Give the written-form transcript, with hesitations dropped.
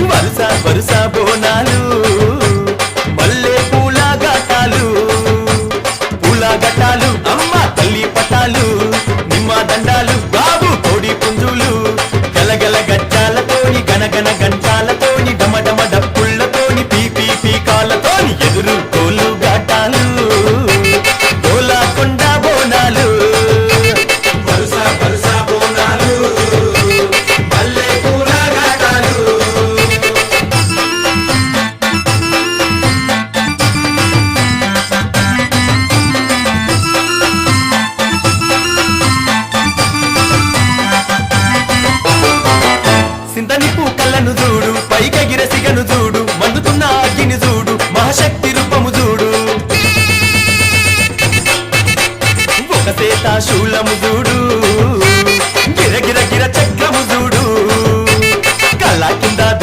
వరుస వరుస బోనాలు మల్లె పూల ఘటాలు పూల ఘటాలు అమ్మ తల్లి పటాలు నిమ్మ దండాలు బాబు కోడి పుంజులు గలగల గజ్జాలతోని గనగన గంటాలతోని డమడమ డప్పుళ్లతోని పీపీ పీకాలతోని ఎదురు కోలు ఘటాలు గోలాకొండ బోనాలు వరుస వరుస బోనాలు మల్లె పూల ఘటాలు సింతని పూకళ్ళను చూడు పైకెగిర సిగను చూడు మండుతున్న అగ్గిని చూడు మహాశక్తి